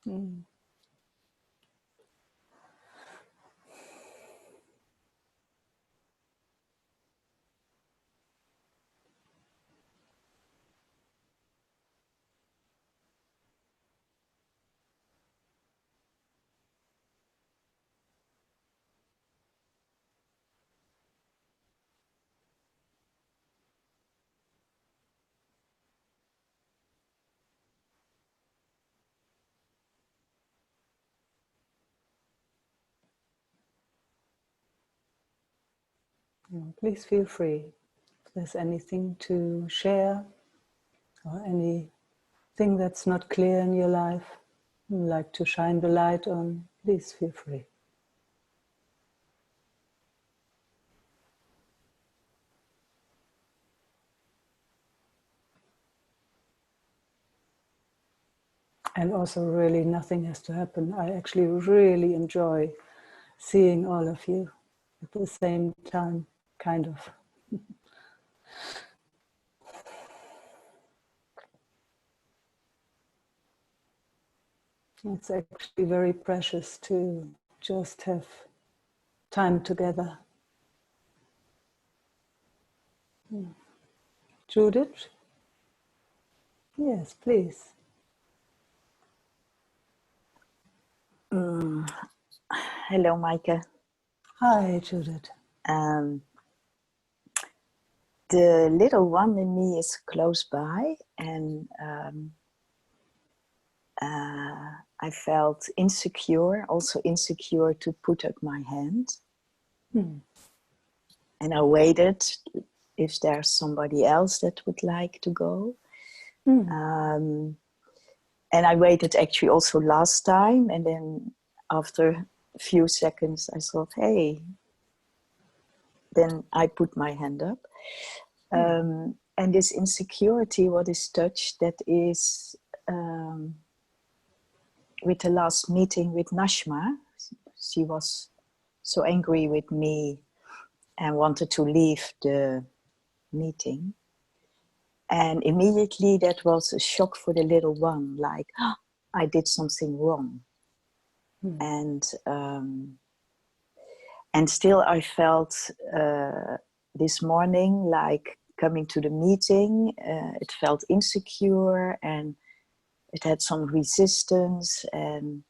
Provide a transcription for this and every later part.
Mm. Please feel free. If there's anything to share or anything that's not clear in your life, you'd like to shine the light on, please feel free. And also really nothing has to happen. I actually really enjoy seeing all of you at the same time, kind of. It's actually very precious to just have time together. Judith? Yes, please. Hello, Meike. Hi, Judith. The little one in me is close by, and I felt insecure, also insecure to put up my hand. And I waited if there's somebody else that would like to go. And I waited actually also last time, and then after a few seconds I thought, hey, then I put my hand up. And this insecurity, what is touched, that is with the last meeting with Nashma. She was so angry with me and wanted to leave the meeting. And immediately that was a shock for the little one, like, oh, I did something wrong. And still I felt this morning, like coming to the meeting, it felt insecure and it had some resistance and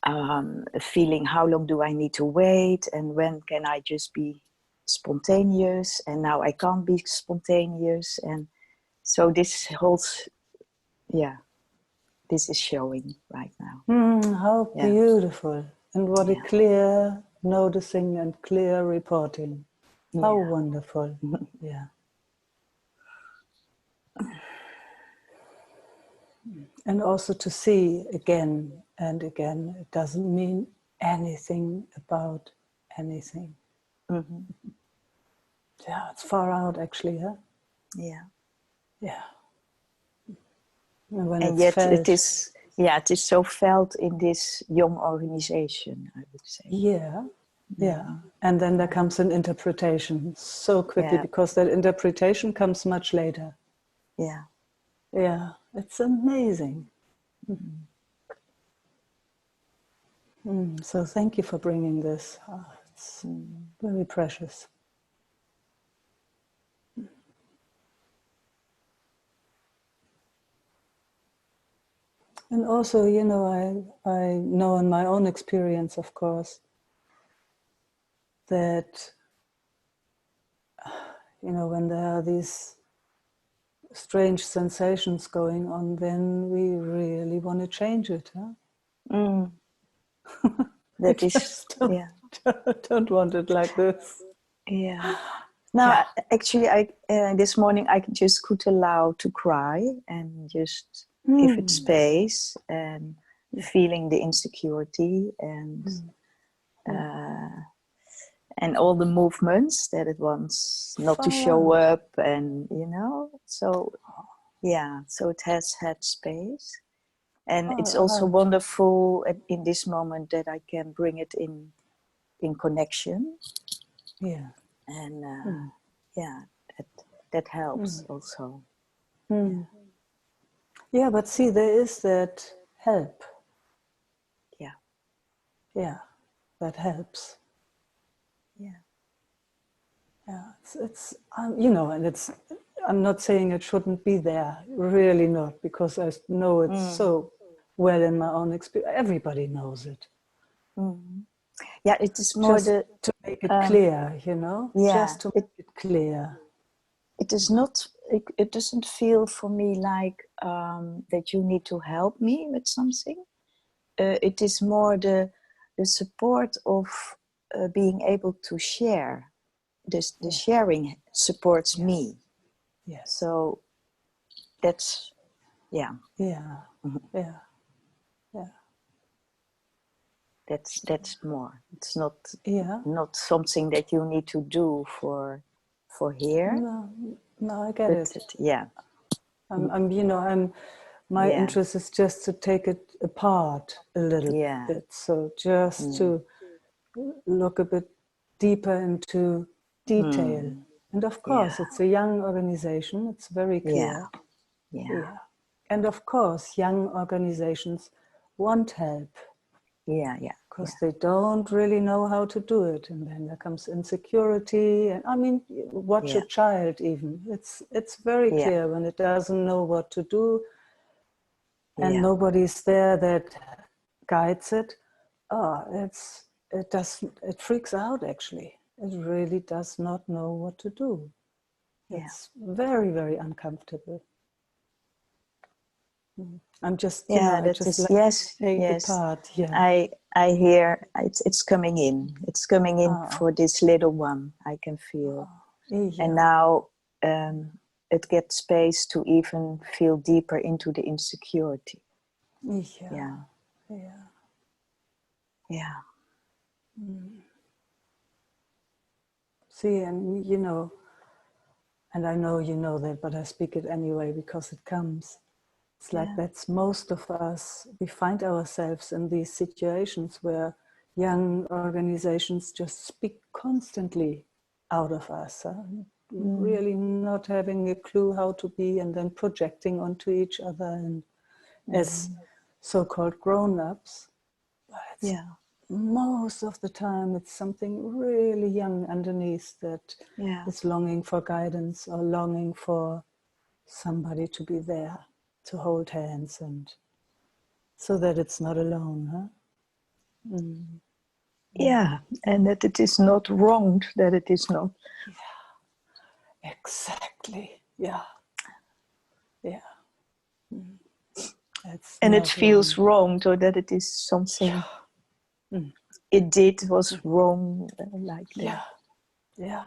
a feeling, how long do I need to wait and when can I just be spontaneous, and now I can't be spontaneous. And so this holds, this is showing right now. How beautiful. And what a clear noticing and clear reporting. How wonderful. Yeah. And also to see again and again, it doesn't mean anything about anything. Yeah, it's far out actually, huh? Yeah. Yeah. And when And it's yet felt, it is so felt in this young organization, I would say. Yeah. And then there comes an interpretation so quickly, because that interpretation comes much later. Yeah, it's amazing. So thank you for bringing this. It's very precious. And also, you know, I know in my own experience, of course, that, you know, when there are these strange sensations going on, then we really want to change it. Huh? That is, don't want it like this. Yeah. Now, actually, this morning I just could allow to cry and just give it space and feeling the insecurity and all the movements that it wants not to show up, and you know, so so it has had space, and it's also wonderful in this moment that I can bring it in connection. And that helps also. Yeah, but see, there is that help. Yeah. Yeah, that helps. Yeah. Yeah, it's you know, and it's, I'm not saying it shouldn't be there, really not, because I know it's so well in my own experience. Everybody knows it. Yeah, it is more Just the to make it clear, you know, yeah. just to make it clear. It is not. It doesn't feel for me like that you need to help me with something. It is more the support of being able to share. This the sharing supports Yes. me. Yes. So that's yeah. Yeah. Yeah. Yeah. That's more. It's not Yeah. not something that you need to do for here. No, no, I get But it. yeah. You know, my Yeah. interest is just to take it apart a little Yeah. bit. So just to look a bit deeper into detail. And of course, Yeah. it's a young organization. It's very Yeah. clear. Yeah. Yeah. And of course, young organizations want help Yeah. Yeah. because they don't really know how to do it. And then there comes insecurity. And I mean, watch a Yeah. child even. It's very Yeah. clear when it doesn't know what to do and Yeah. nobody's there that guides it. Oh, it freaks out actually. It really does not know what to do. Yeah. It's very, very uncomfortable. I'm just, you know, Yeah, I that just is like yes, take yes. apart. Yeah. I hear it's coming in. It's coming in Oh, for this little one. I can feel, and yeah. now it gets space to even feel deeper into the insecurity. Yeah. Yeah, Yeah. yeah, See, and you know, and I know you know that, but I speak it anyway because it comes. It's like yeah. that's most of us. We find ourselves in these situations where young organizations just speak constantly out of us, really not having a clue how to be, and then projecting onto each other and as so-called grown-ups. But it's, Yeah, most of the time it's something really young underneath that yeah, is longing for guidance or longing for somebody to be there to hold hands and so that it's not alone, huh? yeah. And that it is not wronged. That it is not. Exactly. Yeah. Yeah. It's And it not feels wrong. wronged, or that it is something it did was wrong, like that. Yeah. Yeah.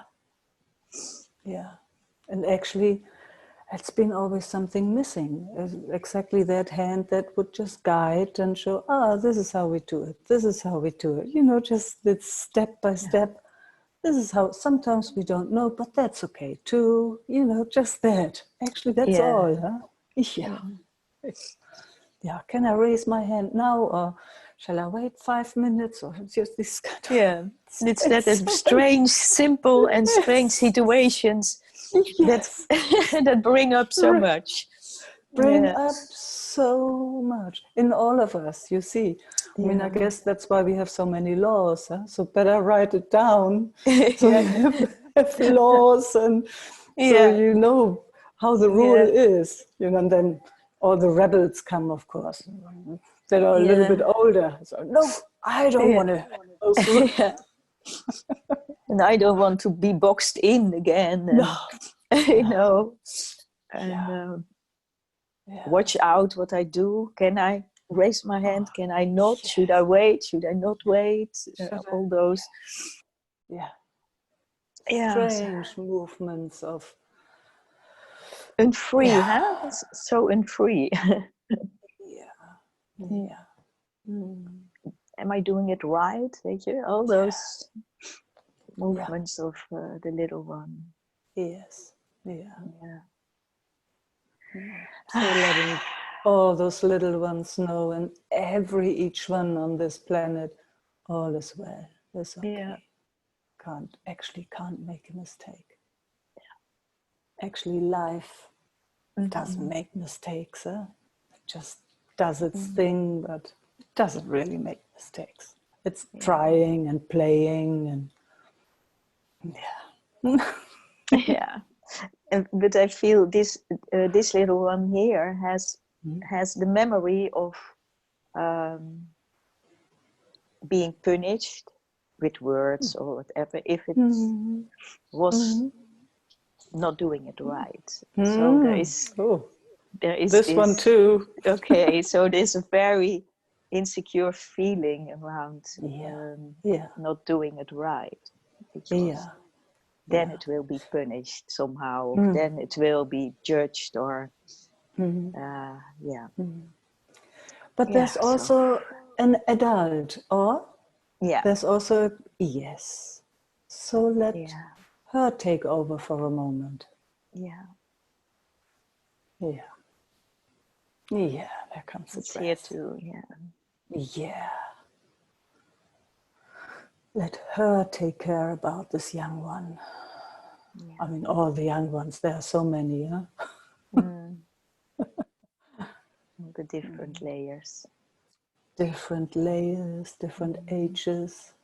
Yeah. And actually, it's been always something missing. Exactly that hand that would just guide and show, this is how we do it. This is how we do it. You know, just it's step by step. This is how, sometimes we don't know, but that's okay too. You know, just that. Actually, that's Yeah. all, huh? Yeah. Yeah. Can I raise my hand now, or shall I wait 5 minutes, or just this kind of. Yeah, it's that It's so strange, simple, and strange yes, situations that yes. that bring up so much. Bring Yeah, up so much in all of us, you see. I mean, I yeah, guess that's why we have so many laws, huh? So better write it down so you yeah, have laws, and so yeah, you know how the rule yeah, is, you know. And then all the rebels come, of course, that are a little bit yeah, older. So no, I don't yeah, want to have those rules. yeah. And I don't want to be boxed in again, No, and no, and yeah, yeah. watch out what I do. Can I raise my hand? Can I not? Should I Yes. wait? Should I not wait? Should I? All those. Yeah. Yeah, Strange movements of. and free, Yeah. huh? It's so unfree. Yeah. Yeah. Am I doing it right? Weet je, all Yeah. those Yeah. movements of the little one. Yes. Yeah. Yeah. So letting all those little ones know, and each one on this planet, all is well. It's Yeah. okay. Can't make a mistake. Actually, life doesn't make mistakes, huh? just does its thing, but it doesn't really make mistakes. It's trying and playing and Yeah. But I feel this this little one here has the memory of being punished with words or whatever if it was not doing it right. So there is this this one too. okay, so there's a very insecure feeling around not doing it right, because then it will be punished somehow, then it will be judged, or But there's also an adult, or there's also yes. So let her take over for a moment. Yeah, there comes the it's breath. here too. Yeah. Let her take care about this young one. I mean, all the young ones, there are so many, huh? The different layers. Different layers, different ages.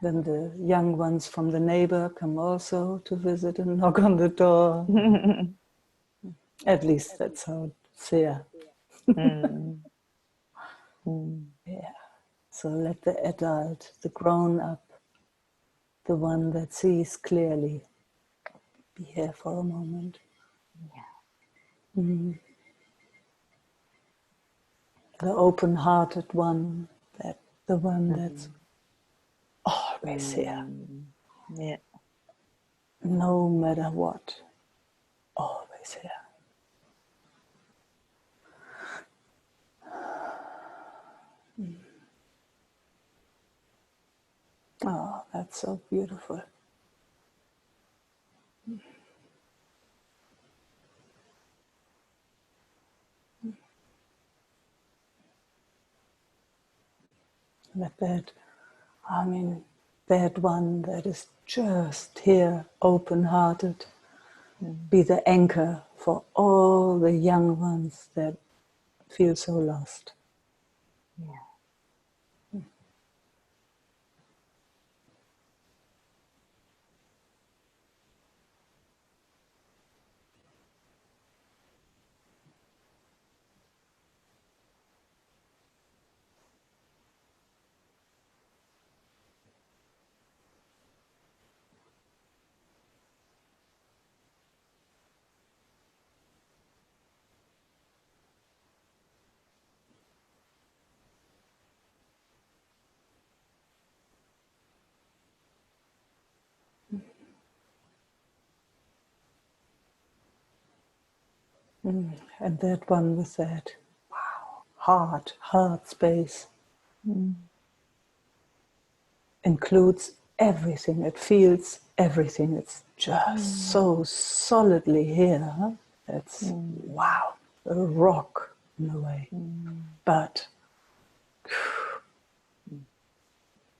Then the young ones from the neighbor come also to visit and knock on the door. At least that's how it's here. Yeah. So let the adult, the grown up, the one that sees clearly, be here for a moment. The open-hearted one, the one that's always here. Yeah. No matter what, always here. Oh, that's so beautiful. Let that, I mean, that one that is just here, open-hearted, be the anchor for all the young ones that feel so lost. And that one with that heart space includes everything. It feels everything. It's just so solidly here. Huh? It's wow, a rock in a way, but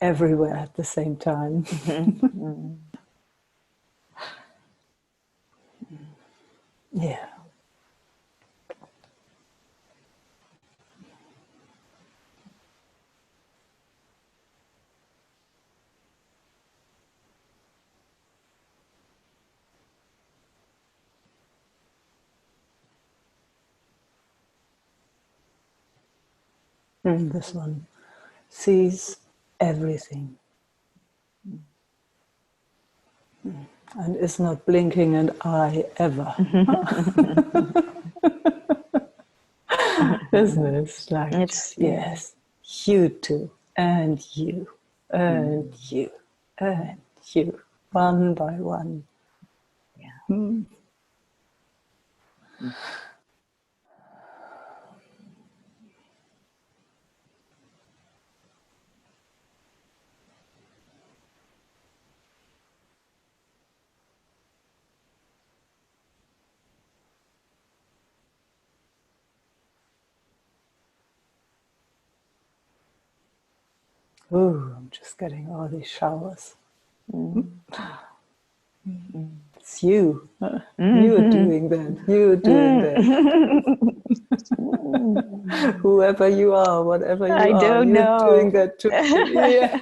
everywhere at the same time. Yeah. This one sees everything and is not blinking an eye ever. Isn't it? It's like, It's yes, you too, and you, and you, and you, one by one. Ooh, I'm just getting all these showers. It's you. You're doing that. You're doing that. Whoever you are, whatever you I are, don't you're know. doing that too. Yeah.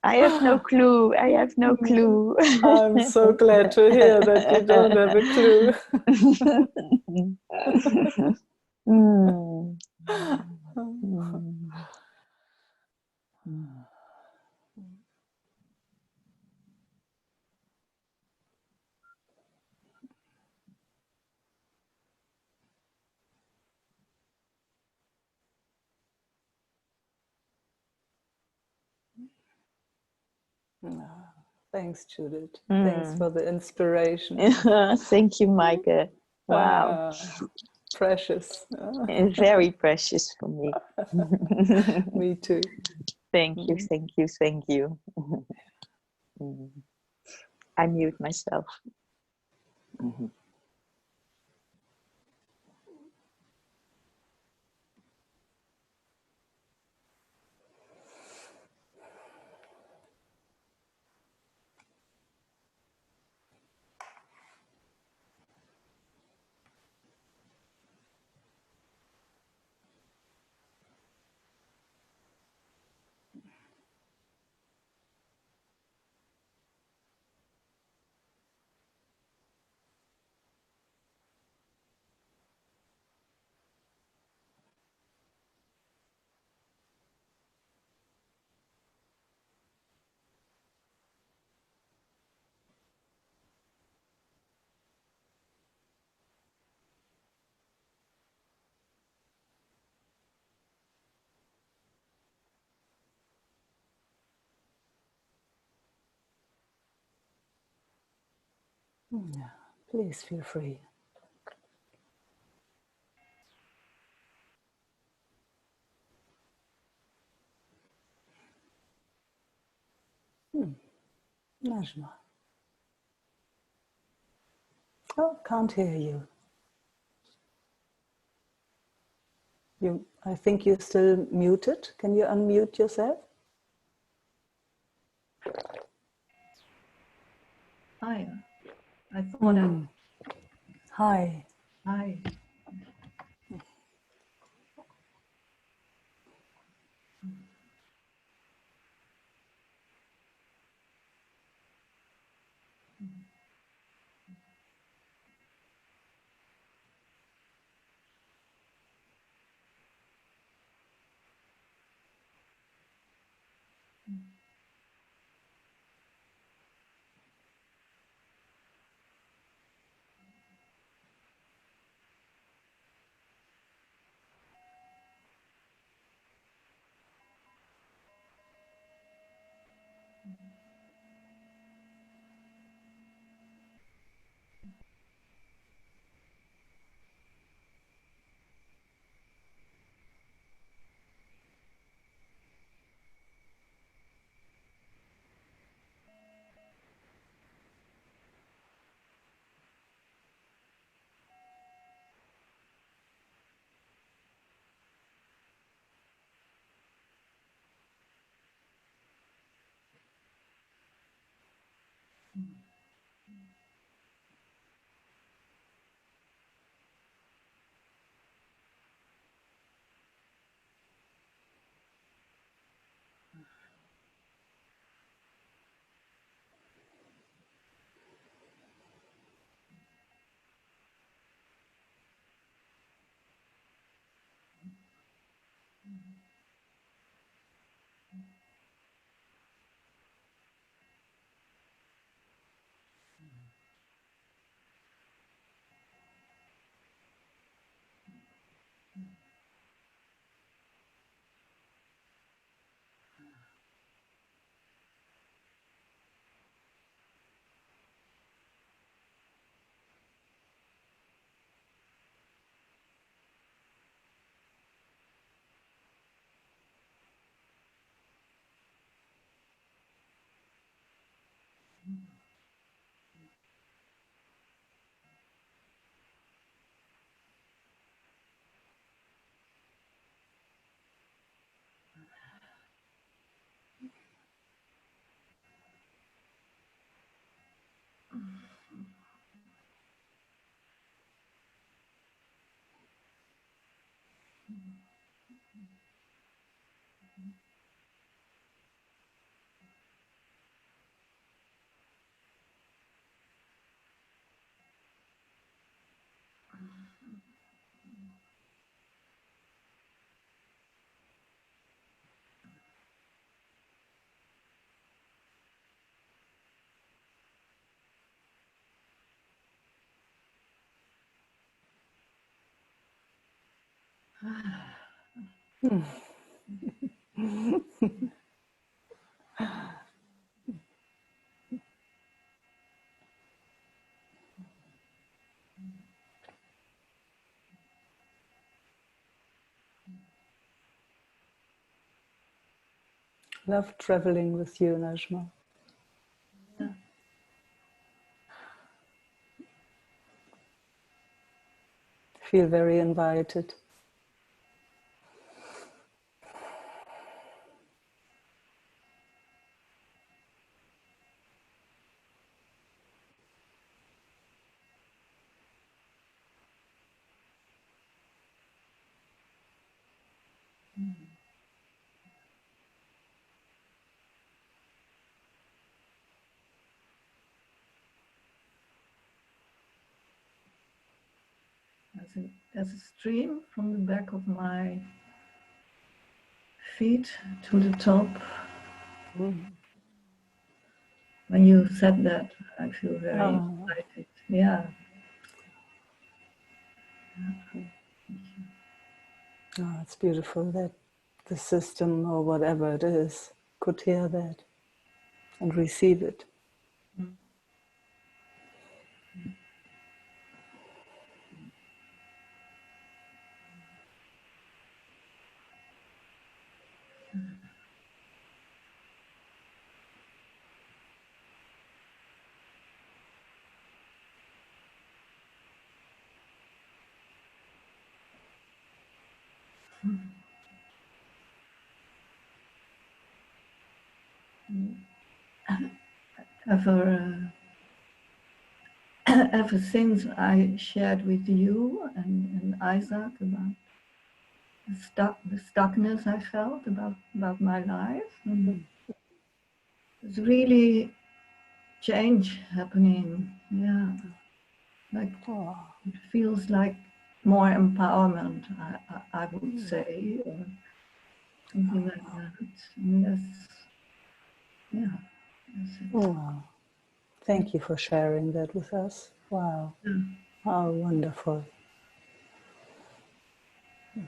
I have no clue. I have no clue. I'm so glad to hear that you don't have a clue. Mm. Mm. Mm. Thanks, Judith. Thanks Mm. for the inspiration. Thank you, Maike. Wow. Precious. Very precious for me. Me too. Thank you, thank you, thank you. I mute myself. Yeah, please feel free. Najma. Oh, can't hear you. I think you're still muted. Can you unmute yourself? Hi. I thought Hi. hi. Love traveling with you, Najma. Yeah. Feel very invited. There's a stream from the back of my feet to the top. When you said that, I feel very excited. Yeah. Oh, it's beautiful that the system or whatever it is could hear that and receive it. Ever since I shared with you and Isaac about the stuckness I felt about my life, and there's really change happening. Yeah, like it feels like more empowerment. I would say, or something like that. And that's, yeah. That's it. Oh, thank you for sharing that with us. Wow. Yeah. How wonderful. Yeah.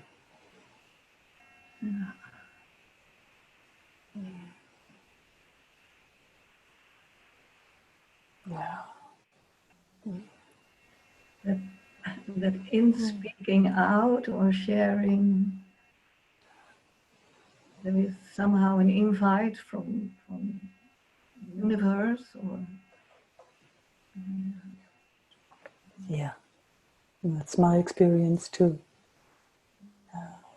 Yeah. That in speaking out or sharing, there is somehow an invite from the universe, or Yeah. That's my experience too.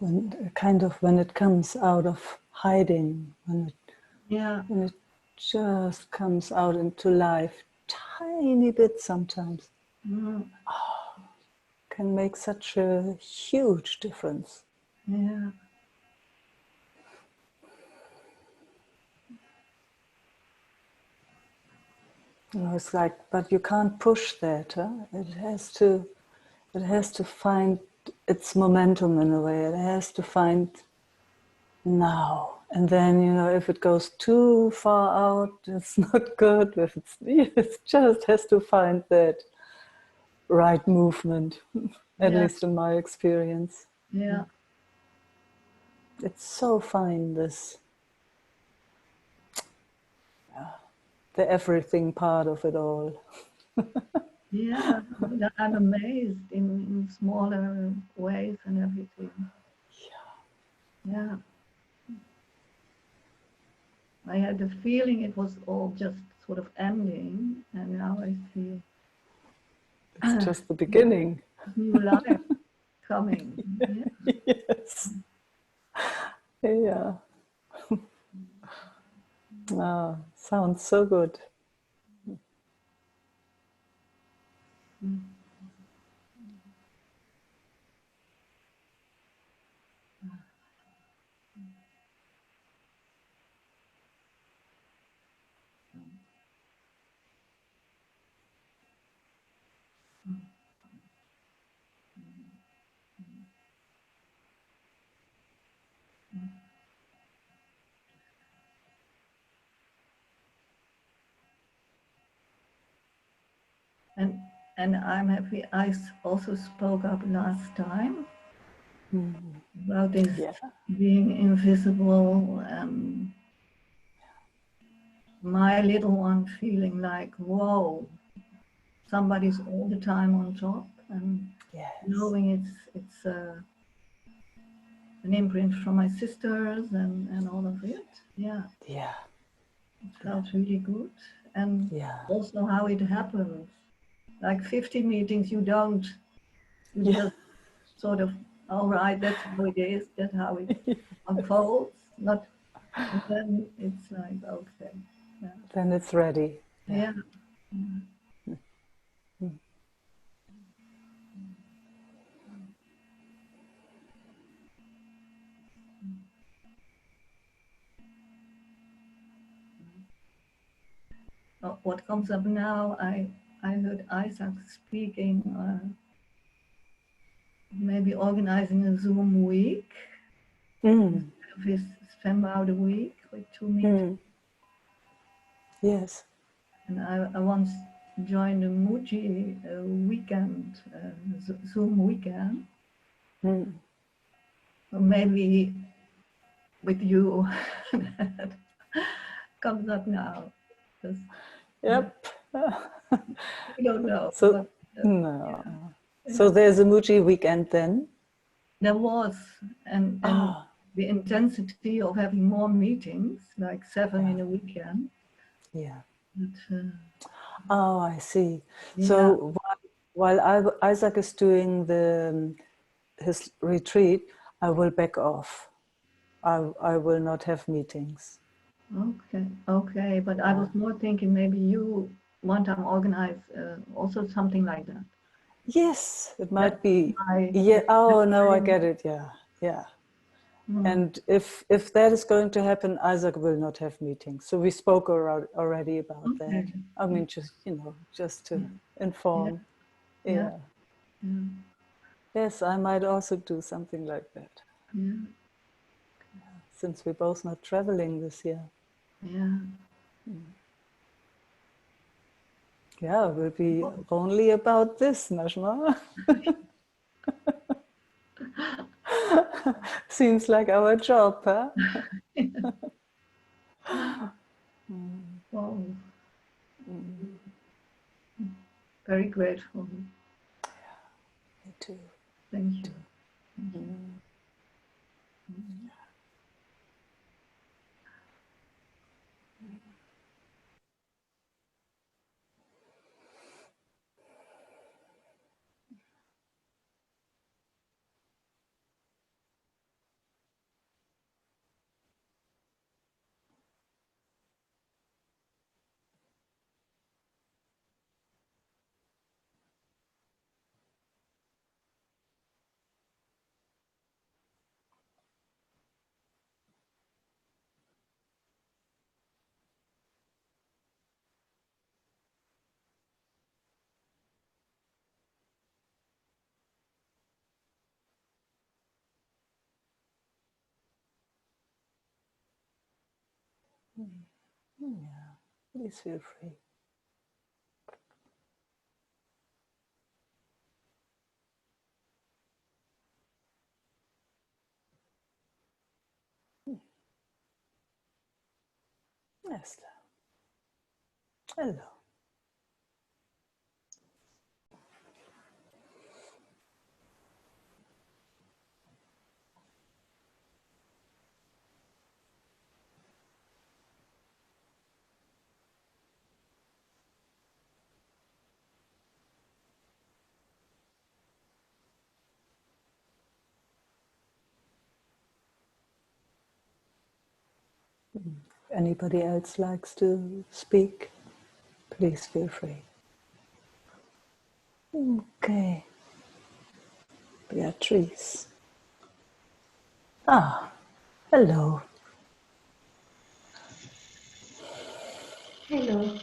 When it comes out of hiding, when it just comes out into life, tiny bit sometimes, can make such a huge difference. Yeah. It's like, but you can't push that. Huh? It has to find its momentum in a way. It has to find now. And then, if it goes too far out, it's not good. If it just has to find that right movement, at least in my experience. Yeah. It's so fine, the everything part of it all. Yeah. I'm amazed in smaller ways and everything. Yeah. I had the feeling it was all just sort of ending, and now I feel It's just the beginning. new life coming. Yeah. Yes. Yeah. Sounds so good. And I'm happy I also spoke up last time, about this Yeah. being invisible, and my little one feeling like, whoa, somebody's all the time on top, and Yes. knowing it's an imprint from my sisters and all of it. Yeah, Yeah. it felt really good, and Yeah. also how it happens. Like 50 meetings, you Yeah. just sort of, all right, that's how it is, that's how it unfolds. Not, and then it's like, okay, yeah, Then it's ready. yeah. What comes up now? I heard Isaac speaking, maybe organizing a Zoom week, Mm. of his Svenbouwde week with 2 meetings. Yes. And I once joined a Muji weekend, Zoom weekend. Or maybe with you that comes up now. Because Yep. we don't know. So But, no. yeah. So there's a Muji weekend then. There was, and the intensity of having more meetings, like 7 in a weekend. Yeah. But, Oh, I see. yeah. So while Isaac is doing his retreat, I will back off. I will not have meetings. Okay, but I was more thinking maybe you one time organize also something like that. Yes, it might That's be. my, Yeah. Oh that's no, I my, get it. Yeah. Yeah. And if that is going to happen, Isaac will not have meetings. So we spoke already about that. okay. I mean, just to inform. Yeah. Yeah. Yes, I might also do something like that. Yeah. Since we're both not traveling this year. Yeah. Yeah, it will be only about this, Najma. Seems like our job, huh? Wow. Very grateful. Me too. Thank you. Yeah, please feel free. Esther. Hello. If anybody else likes to speak, please feel free. Okay. Beatrice. Ah, hello. Hello.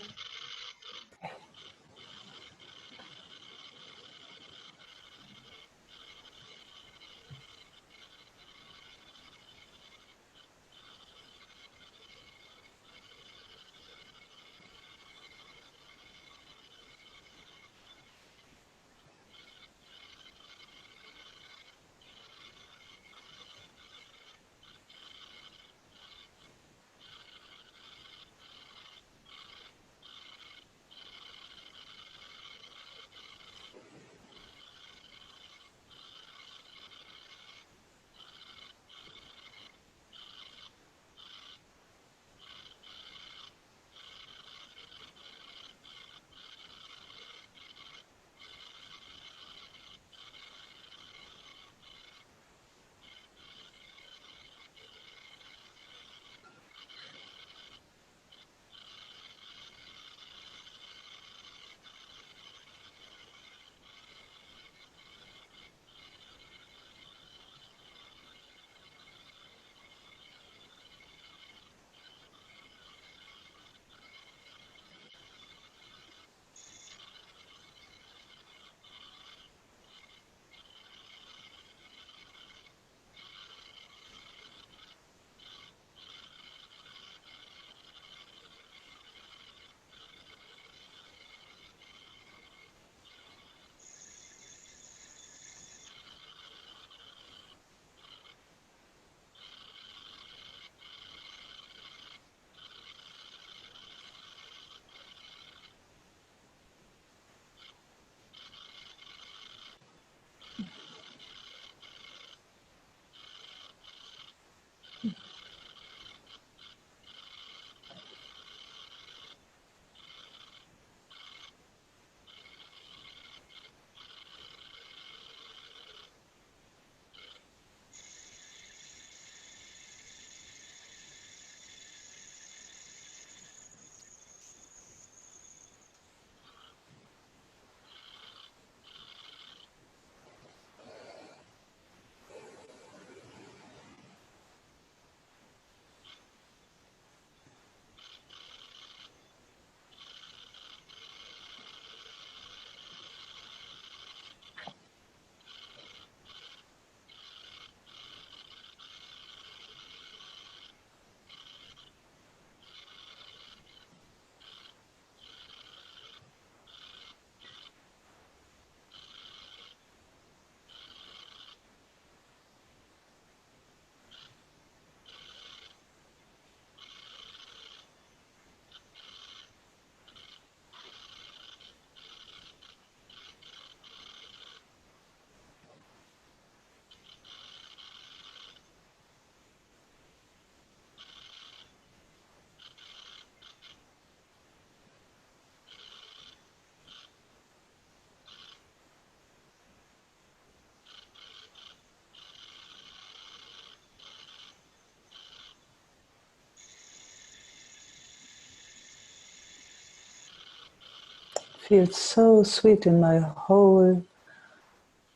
feels so sweet in my whole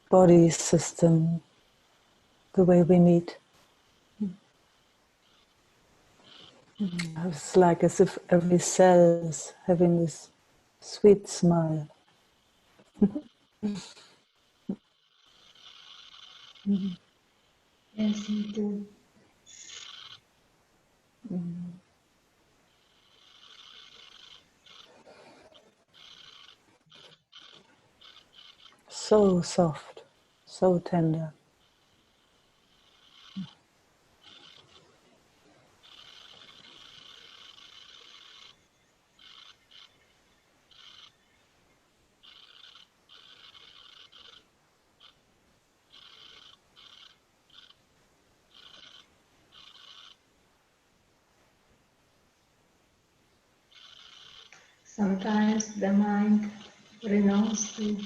body system, the way we meet. It's like as if every cell is having this sweet smile. Yes, me too. So soft, so tender. Sometimes the mind renounces to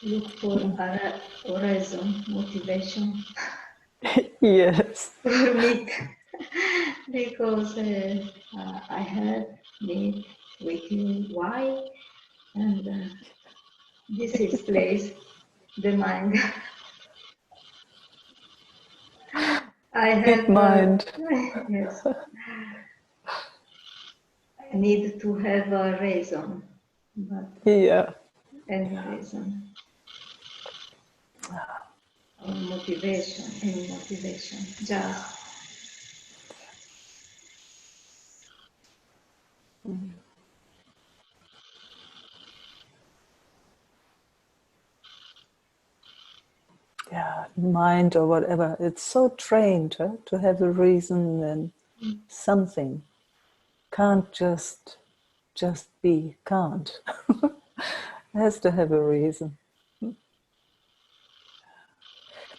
look for a reason, motivation Yes. for meet because I had meet with you. Why? And this explains the mind. I Big have mind. yes. I need to have a reason, but Yeah. any reason or motivation, any motivation, just Yeah, mind or whatever. It's so trained to have a reason and something. Can't just be. Can't. It has to have a reason.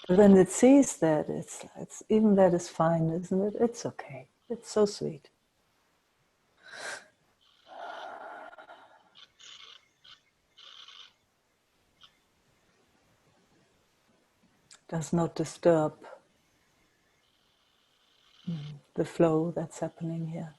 But when it sees that, it's even that is fine, isn't it? It's okay. It's so sweet. Does not disturb the flow that's happening here.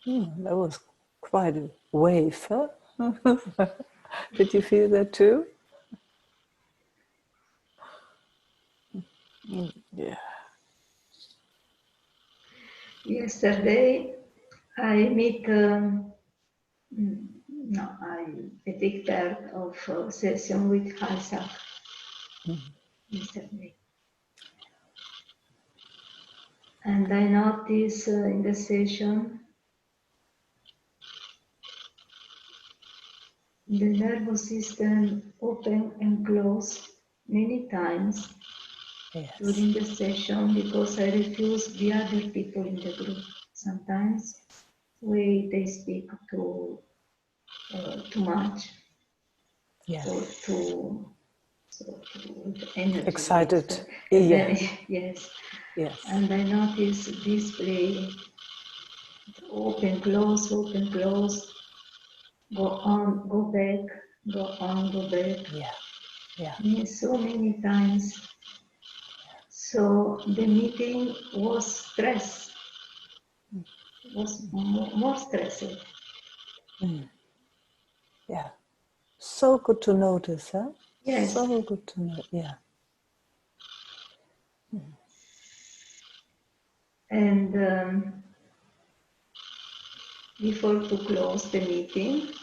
That was quite a wave, huh? Did you feel that too? Yeah. yesterday I meet no, I take part of a session with Isaac yesterday. And I notice in the session the nervous system open and close many times Yes. during the session because I refuse the other people in the group. Sometimes they speak too much Yeah. or too with energy. Excited. Yeah. Very yes. Yes. And I notice this play open, close, go on, go back, go on, go back. Yeah. Yeah. Yes, so many times. So the meeting was stress, was more stressful. Yeah. So good to notice, huh? Yes. So good to know. Yeah. And before to close the meeting,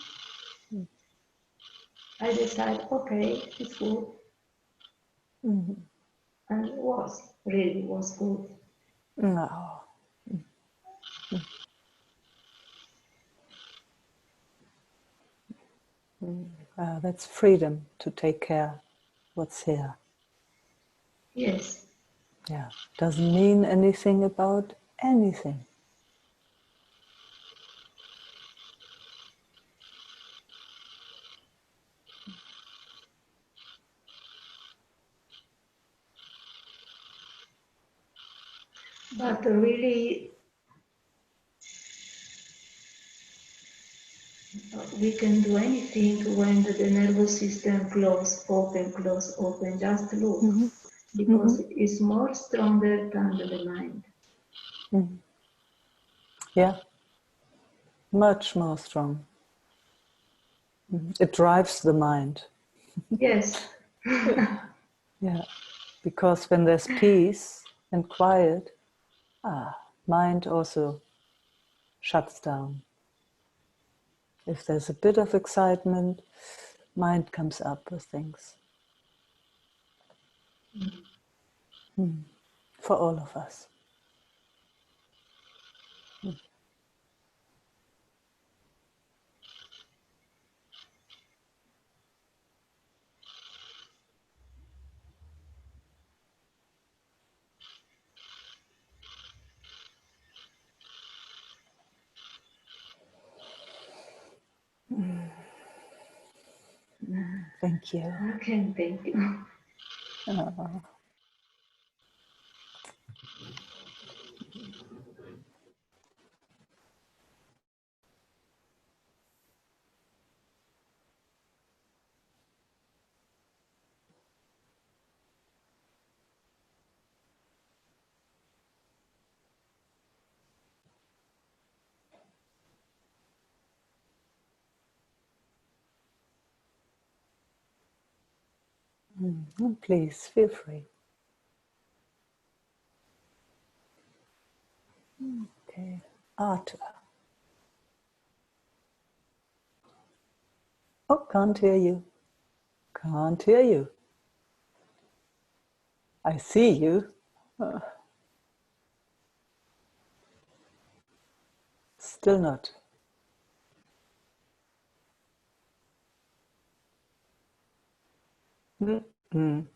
I decided, okay, it's good. And it was, really was good. No. That's freedom to take care what's here. Yes. Yeah, doesn't mean anything about anything. But really, we can do anything when the nervous system close, open, just look. Because it's more stronger than the mind. Yeah, much more strong. It drives the mind. Yes. Yeah, because when there's peace and quiet, mind also shuts down. If there's a bit of excitement, mind comes up with things. For all of us. Thank you. Okay, thank you. Please feel free. Okay, Arthur. Oh, can't hear you. Can't hear you. I see you. Still not. Mm-mm.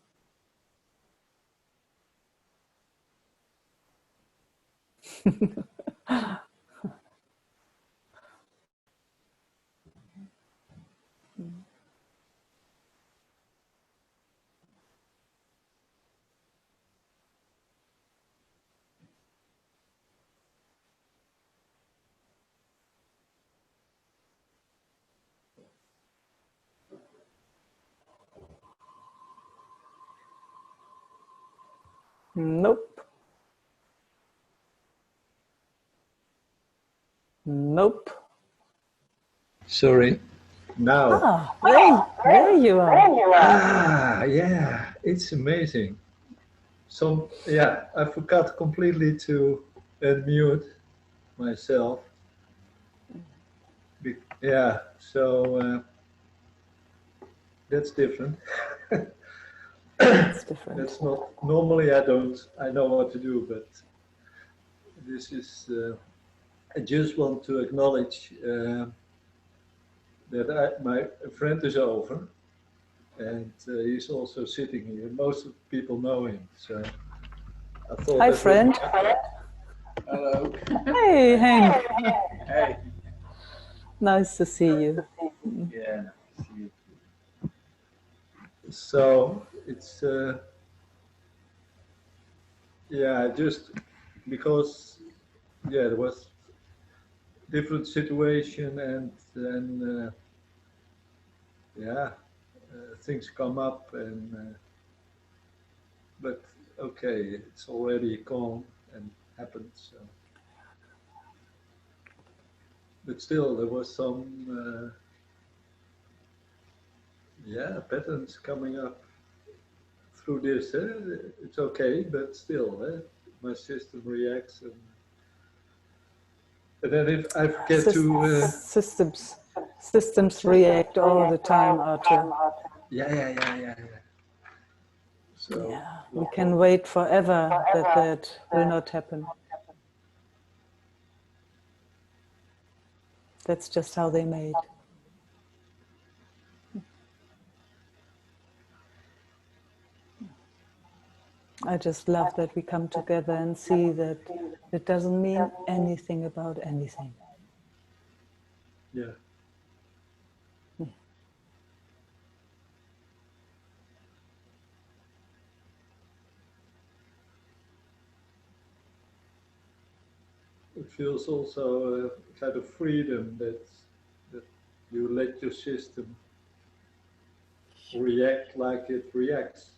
Nope. Nope. Sorry. Now. There you are. Yeah, it's amazing. I forgot completely to unmute myself. Yeah, so that's different. It's different. That's not normally. I know what to do, but this is. I just want to acknowledge that my friend is over, and he's also sitting here. Most of the people know him, so I thought. Hi, friend. Hello. Hey, Hank. Hey. Nice to see you. Yeah. See you. So it's just because there was different situation and then things come up and but okay, it's already gone and happened. So, but still, there was some patterns coming up through this. It's okay, but still, my system reacts and then if I forget to systems react all the time, Arthur. Yeah. So yeah, we can wait forever that will not happen. That's just how they made. I just love that we come together and see that it doesn't mean anything about anything. Yeah. It feels also a kind of freedom that you let your system react like it reacts.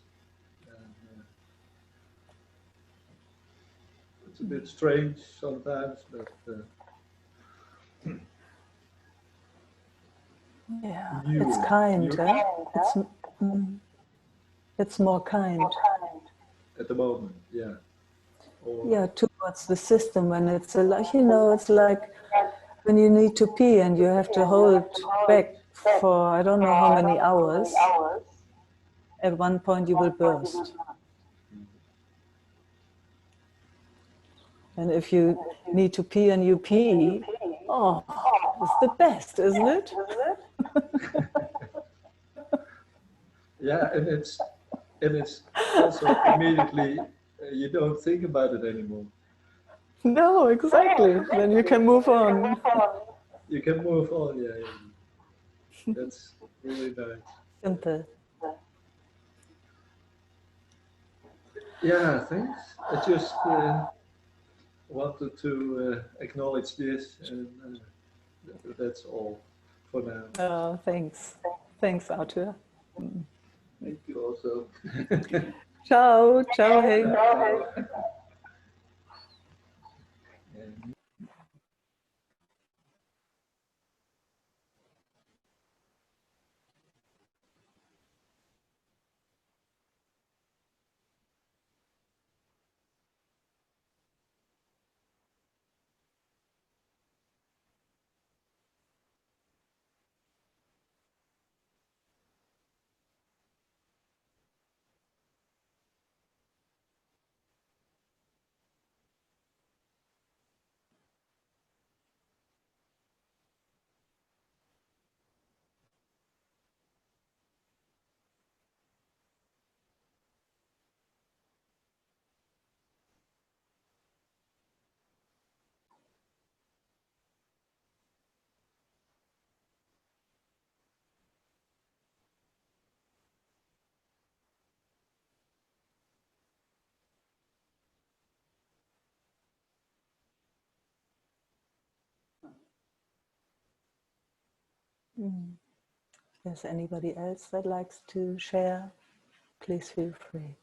And, it's a bit strange sometimes, but Yeah, you, it's kind, you huh? It's more kind. at the moment, yeah. Or Yeah, towards the system when it's like, it's like when you need to pee and you have to hold back for I don't know how many hours. At one point you will burst. And if you need to pee and you pee, oh, it's the best, isn't it? yeah, and it's also immediately you don't think about it anymore. No, exactly. Then you can move on. You can move on, yeah. That's really nice. Simple. Yeah, thanks. I just wanted to acknowledge this, and that's all for now. Oh, thanks. Thanks, Arthur. Thank you also. Ciao, ciao, Henk. And If there's anybody else that likes to share, please feel free.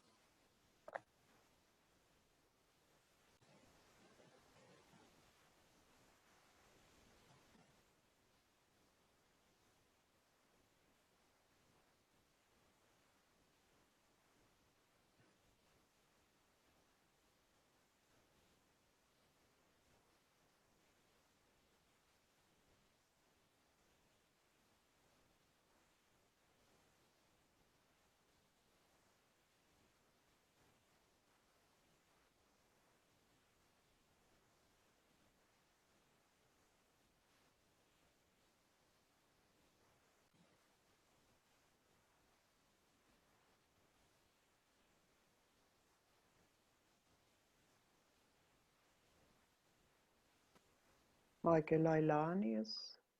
Meike Leilani is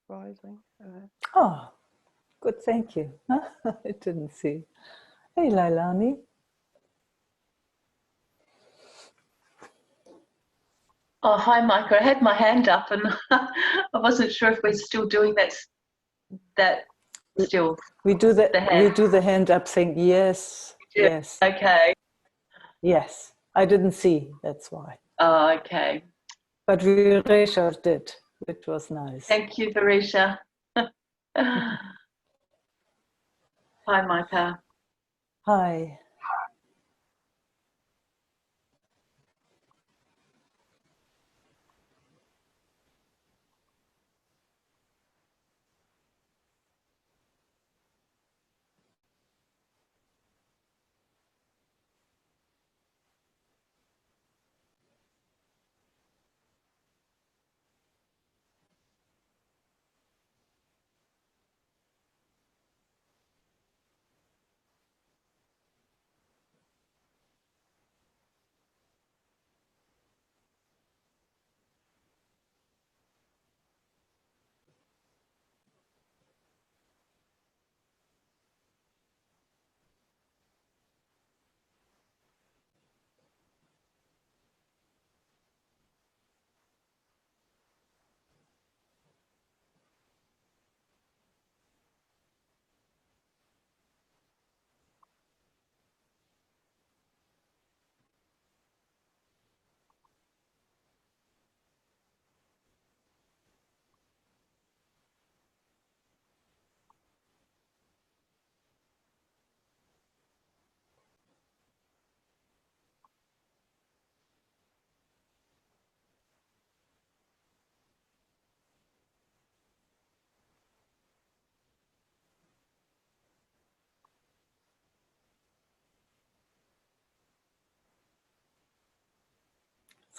rising. Oh, good, thank you. I didn't see. Hey, Lailani. Oh, hi, Mike. I had my hand up and I wasn't sure if we're still doing that still. We do The hand. the hand up thing. Yes, yes, Okay. yes. I didn't see, that's why. Oh, okay. But Viresha did, which was nice. Thank you, Varisha. Hi, Micah. Hi.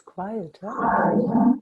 quiet, huh?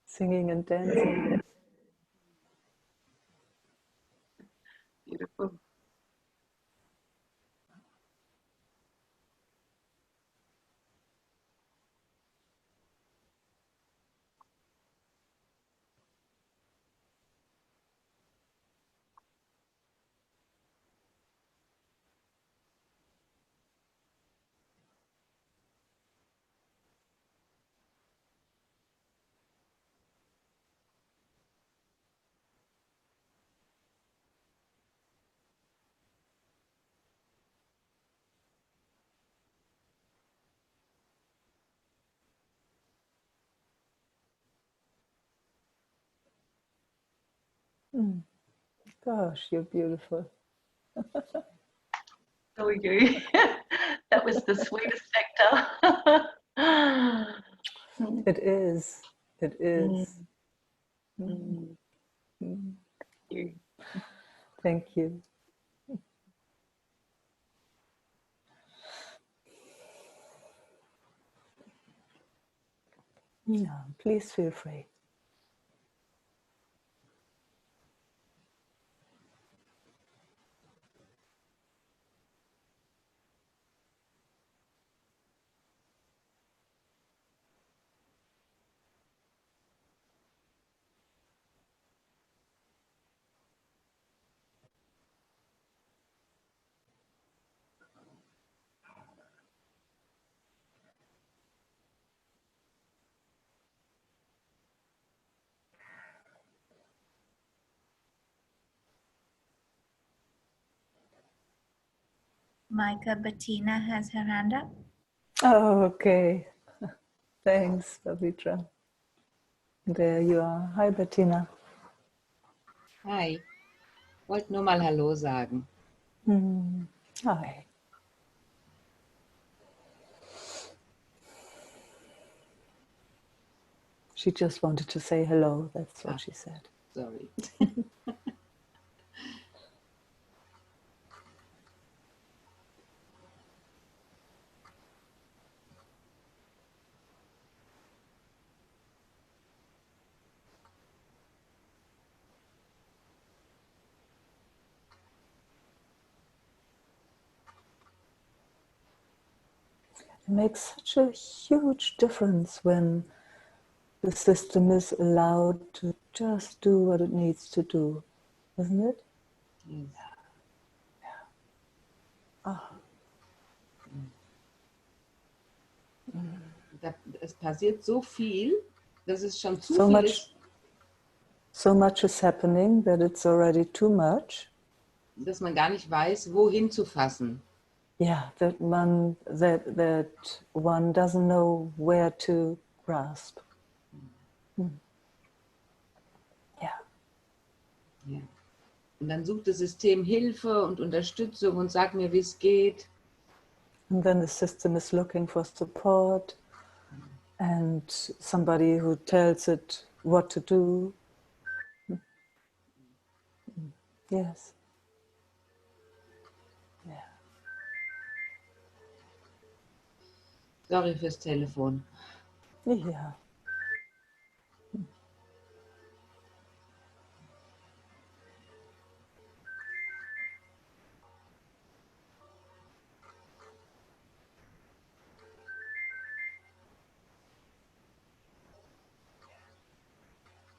Singing and dancing. Beautiful. Gosh, you're beautiful. So are you. That was the sweetest nectar. It is. It is. You. Thank you. Yeah, please feel free. Meike, Bettina has her hand up. Oh, okay. Thanks, Pavitra. There you are. Hi, Bettina. Hi, wollte nur mal Hallo sagen. Hi. She just wanted to say hello. That's what she said. Sorry. It makes such a huge difference when the system is allowed to just do what it needs to do, isn't it? Yes. Es passiert so viel, dass es schon zu viel ist, so much is happening that it's already too much. dass man gar nicht weiß, wohin zu fassen. Yeah, that one doesn't know where to grasp. Ja. Und dann sucht das System Hilfe und Unterstützung und sagt mir, wie es geht. And then the system is looking for support and somebody who tells it what to do. Yes. Yeah. Sorry fürs Telefon. Yeah.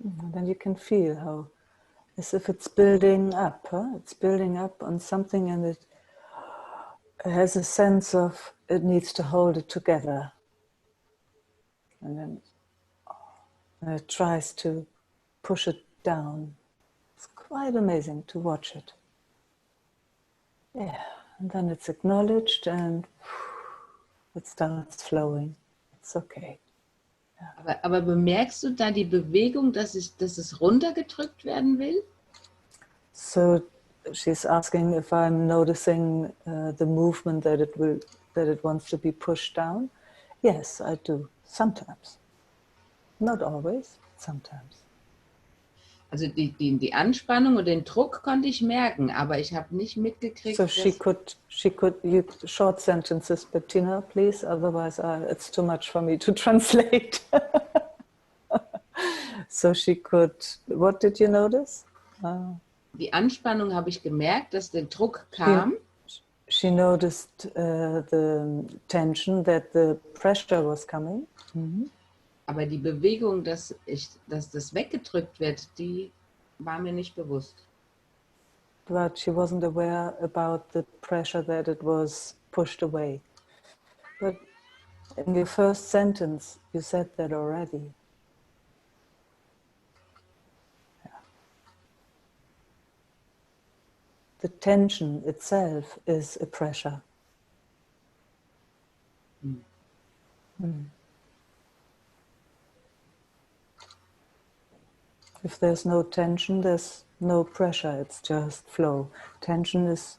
And then you can feel how, as if it's building up, huh? It's building up on something, and it has a sense of it needs to hold it together. And then it tries to push it down. It's quite amazing to watch it. Yeah, and then it's acknowledged and it starts flowing. It's okay. Aber bemerkst du da die Bewegung, dass es runtergedrückt werden will? So she's asking if I'm noticing the movement that it wants to be pushed down. Yes, I do. Sometimes. Not always, sometimes. Also die Anspannung und den Druck konnte ich merken, aber ich habe nicht mitgekriegt, So she could, you, short sentences, Bettina, please, otherwise it's too much for me to translate. So she could, what did you notice? Die Anspannung habe ich gemerkt, dass der Druck kam. She noticed the tension, that the pressure was coming. Aber die Bewegung, dass das weggedrückt wird, die war mir nicht bewusst. But she wasn't aware about the pressure that it was pushed away. But in your first sentence, you said that already. Yeah. The tension itself is a pressure. If there's no tension, there's no pressure, it's just flow. Tension is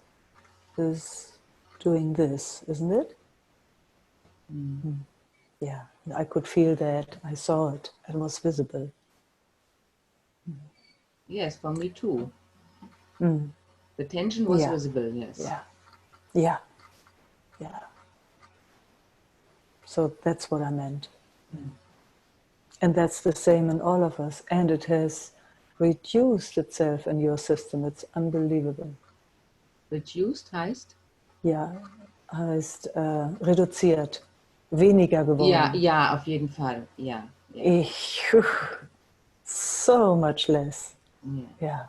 doing this, isn't it? Yeah, I could feel that, I saw it, it was visible. Yes, for me too. The tension was visible, yes. Yeah. So that's what I meant. And that's the same in all of us. And it has reduced itself in your system. It's unbelievable. Reduced heißt? Ja, heißt reduziert, weniger geworden. Ja, auf jeden Fall. Ja. So much less. Yeah.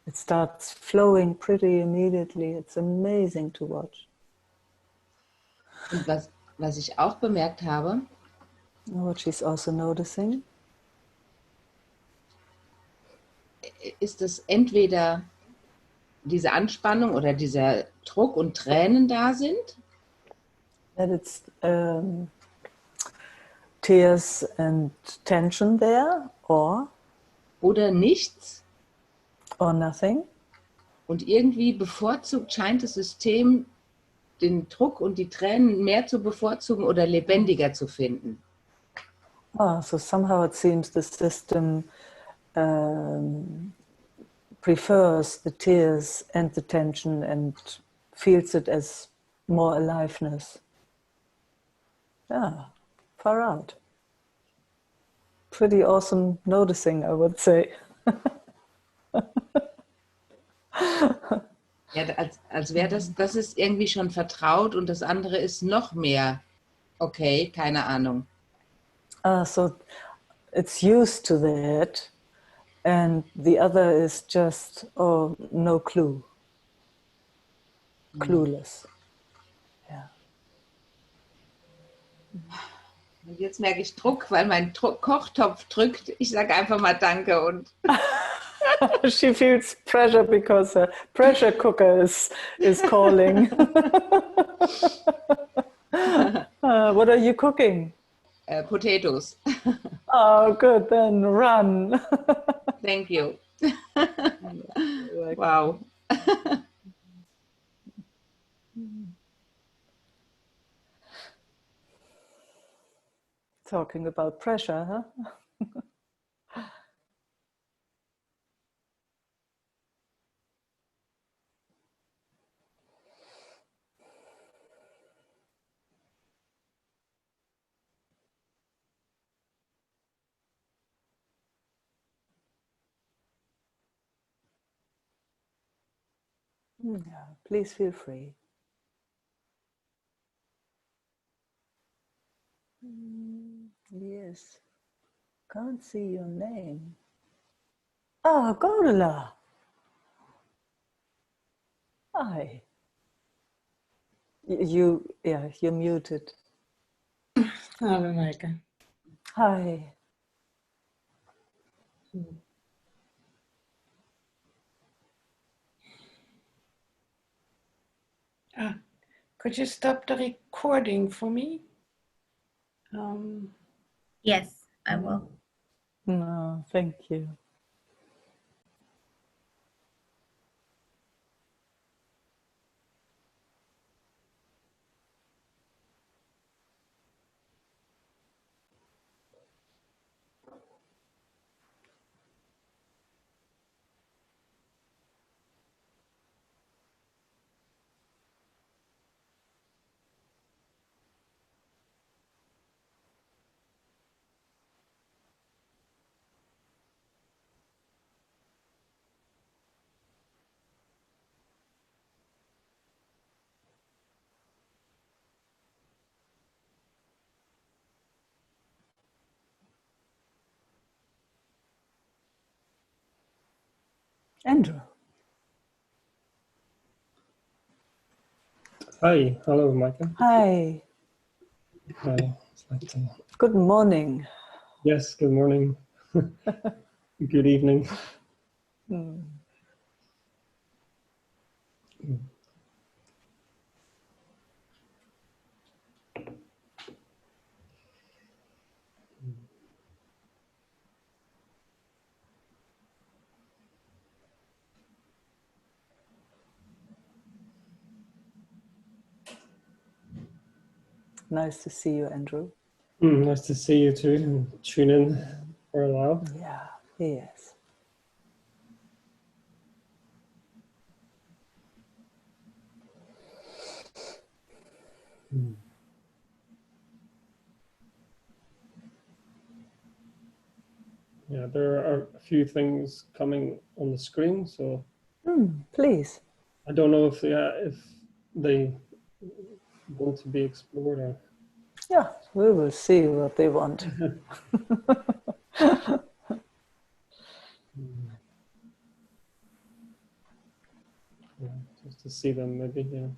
It starts flowing pretty immediately. It's amazing to watch. Und was ich auch bemerkt habe, What she's also noticing, ist, dass entweder diese Anspannung oder dieser Druck und Tränen da sind. that it's tears and tension there, oder nichts. Or nothing. Und irgendwie bevorzugt scheint das System, den Druck und die Tränen mehr zu bevorzugen oder lebendiger zu finden. So somehow it seems the system prefers the tears and the tension and feels it as more aliveness. Yeah, far out. Pretty awesome noticing, I would say. Ja, als wäre das ist irgendwie schon vertraut und das andere ist noch mehr. Okay, keine Ahnung. So it's used to that, and the other is just, no clue. Clueless. Ja. Und jetzt merke ich Druck, weil mein Kochtopf drückt. Ich sage einfach mal Danke und She feels pressure because her pressure cooker is calling. What are you cooking? Potatoes. Oh, good, then run. Thank you. Wow. Talking about pressure, huh? Yeah, please feel free. Yes, can't see your name. Ah, Gordula. Hi. You're muted. Hallo Meike. Hi. Could you stop the recording for me? Yes, I will. No, thank you. Andrew. Hi, hello, Meike. Hi. Hi. Good morning. Yes, good morning. Good evening. Nice to see you, Andrew. Nice to see you too, and tune in for a while. Yeah, yes. Yeah, there are a few things coming on the screen, so Please. I don't know if they want to be explored or. Yeah, we will see what they want. Yeah, just to see them, maybe. Yeah.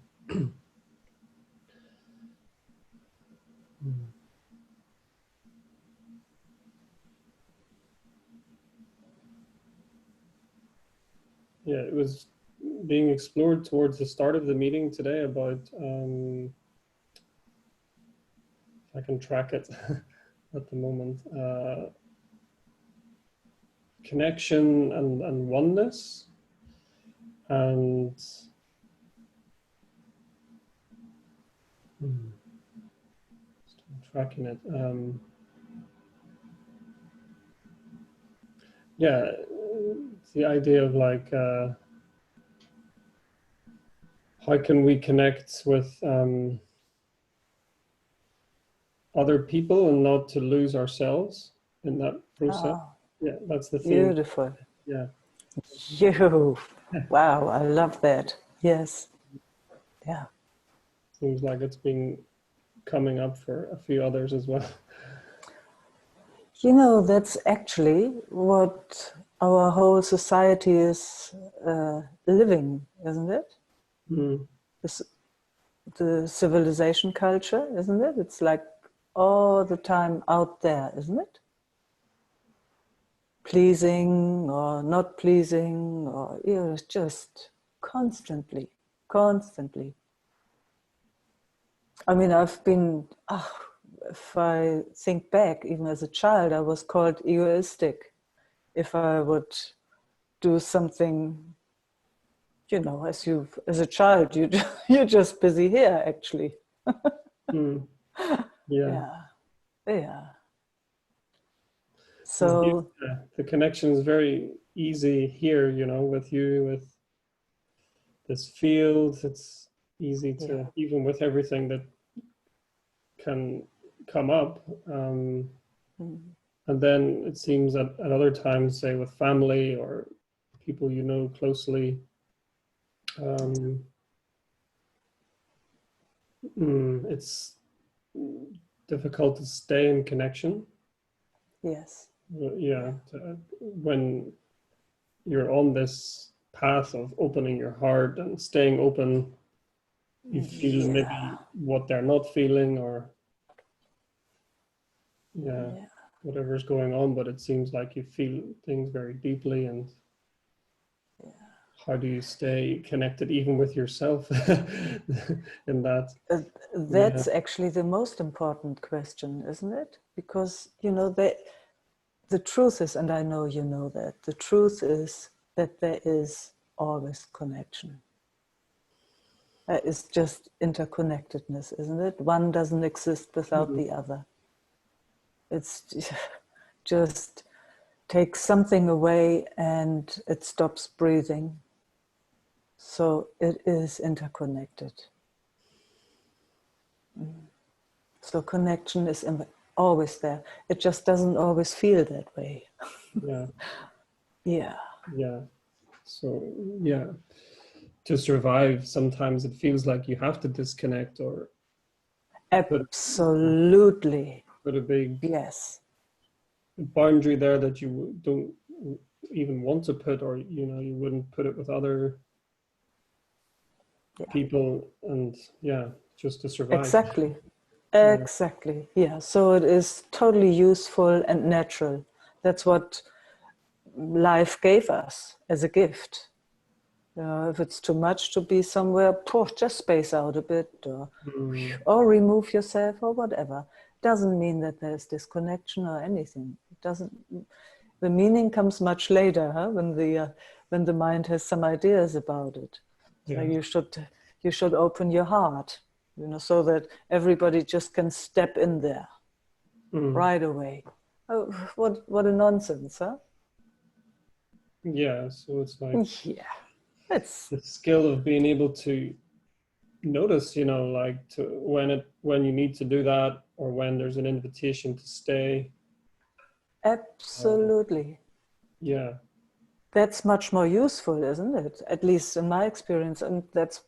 Yeah, it was being explored towards the start of the meeting today about if I can track it at the moment. Connection and oneness, and tracking it. Yeah, it's the idea of like how can we connect with other people and not to lose ourselves in that process. Oh, Yeah, that's the theme. beautiful. Yeah. Wow, I love that. Yes. Yeah. Seems like it's been coming up for a few others as well. You know, that's actually what our whole society is living, isn't it? The civilization culture, isn't it? It's like all the time out there, isn't it? Pleasing or not pleasing, or just constantly. I mean, I've been, if I think back, even as a child, I was called egoistic if I would do something, you know, as a child, you're just busy here, actually. Yeah. Yeah. So the connection is very easy here, you know, with you, with this field. It's easy to, even with everything that can come up. And then it seems that at other times, say with family or people you know closely, it's difficult to stay in connection. Yes. Yeah. When you're on this path of opening your heart and staying open, you feel maybe what they're not feeling, or whatever's going on, but it seems like you feel things very deeply. And how do you stay connected even with yourself in that? That's actually the most important question, isn't it? Because, you know, the truth is, and I know you know that, the truth is that there is always connection. It's just interconnectedness, isn't it? One doesn't exist without the other. It's just take something away and it stops breathing. So it is interconnected. So connection is always there. It just doesn't always feel that way. Yeah. So, to survive, sometimes it feels like you have to disconnect or absolutely put a big boundary there that you don't even want to put, or you know, you wouldn't put it with other people, and just to survive. Exactly. So it is totally useful and natural. That's what life gave us as a gift. If it's too much to be somewhere, just space out a bit, or remove yourself, or whatever. Doesn't mean that there's disconnection or anything. It doesn't. The meaning comes much later, when the mind has some ideas about it. So you should open your heart, you know, so that everybody just can step in there right away. Oh, what a nonsense, huh? Yeah. So it's like it's the skill of being able to notice, you know, like when you need to do that, or when there's an invitation to stay. Absolutely. That's much more useful, isn't it? At least in my experience, and that's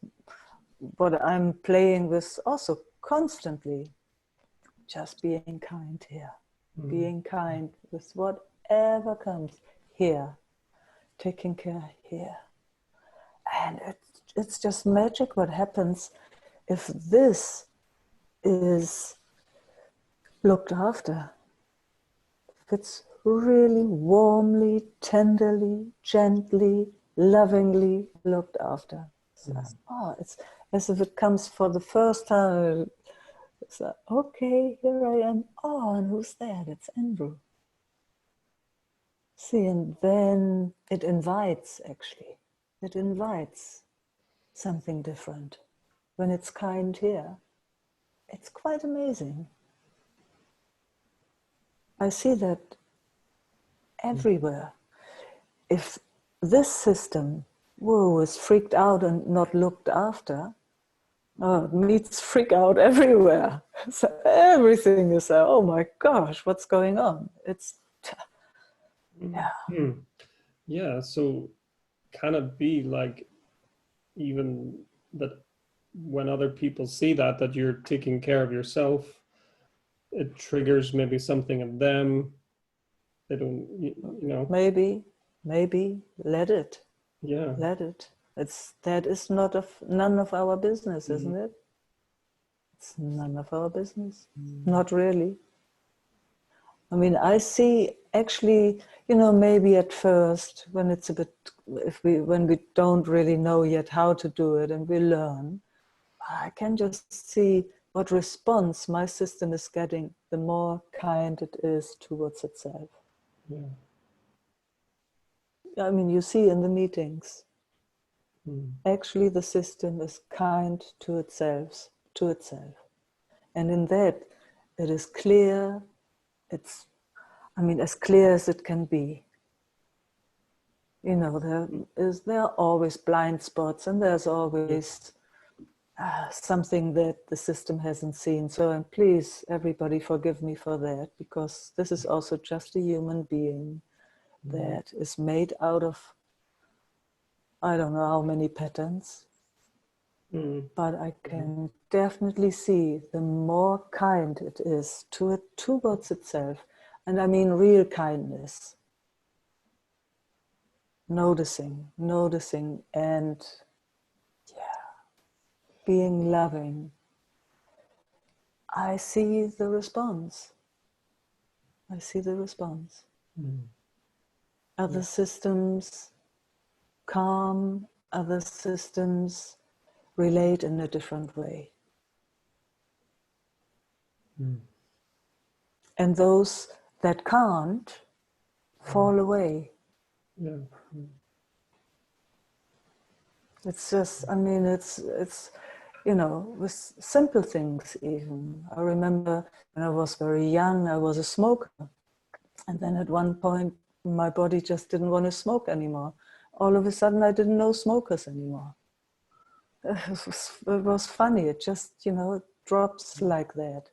what I'm playing with also constantly. Just being kind here, being kind with whatever comes here, taking care here. And it's just magic what happens if this is looked after. If it's really warmly, tenderly, gently, lovingly looked after. So, it's as if it comes for the first time. It's like, okay, here I am. Oh, and who's there? That's Andrew. See, and then it invites, actually. It invites something different. When it's kind here, it's quite amazing. I see that everywhere. If this system was freaked out and not looked after, it meets freak out everywhere. So everything is there. Oh my gosh, what's going on? It's So can it be like, even that when other people see that you're taking care of yourself, it triggers maybe something in them? They don't, you know. Maybe let it. Let it. That is none of our business, isn't it? It's none of our business. Not really. I mean, I see actually, you know, maybe at first when it's a bit, when we don't really know yet how to do it and we learn, I can just see what response my system is getting, the more kind it is towards itself. I mean, you see in the meetings, Mm. actually the system is kind to itself, and in that it is clear. It's, I mean, as clear as it can be. You know, there are always blind spots, and there's always something that the system hasn't seen. So, and please, everybody, forgive me for that, because this is also just a human being that is made out of, I don't know how many patterns, but I can definitely see the more kind it is towards itself, and I mean real kindness, noticing, and being loving, I see the response. I see the response. Other systems calm, other systems relate in a different way. And those that can't fall away. Yeah. It's just, I mean, it's you know, with simple things even. I remember when I was very young, I was a smoker. And then at one point, my body just didn't want to smoke anymore. All of a sudden, I didn't know smokers anymore. It was funny. It just, you know, it drops like that.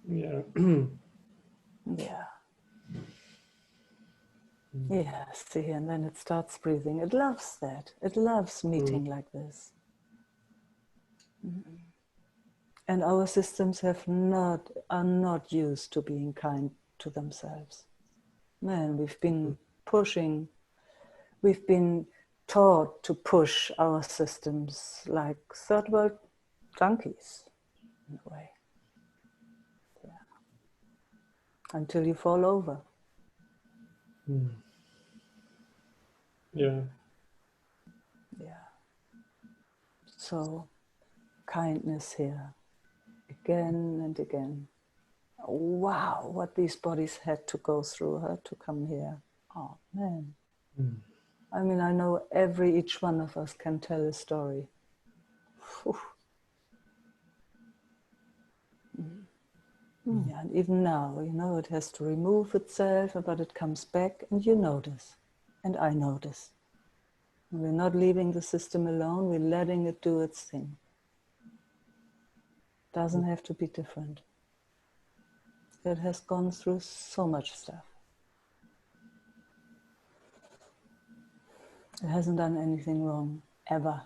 Yeah. Yeah. Yeah, see, and then it starts breathing. It loves that. It loves meeting like this. And our systems are not used to being kind to themselves. Man, we've been pushing, we've been taught to push our systems like third world junkies, in a way. Yeah. Until you fall over. Yeah. Yeah. So, kindness here, again and again. Wow, what these bodies had to go through to come here. Oh, man. I mean, I know each one of us can tell a story. Whew. Yeah, and even now, you know, it has to remove itself, but it comes back and you notice. And I notice. We're not leaving the system alone, we're letting it do its thing. Doesn't have to be different. It has gone through so much stuff. It hasn't done anything wrong, ever,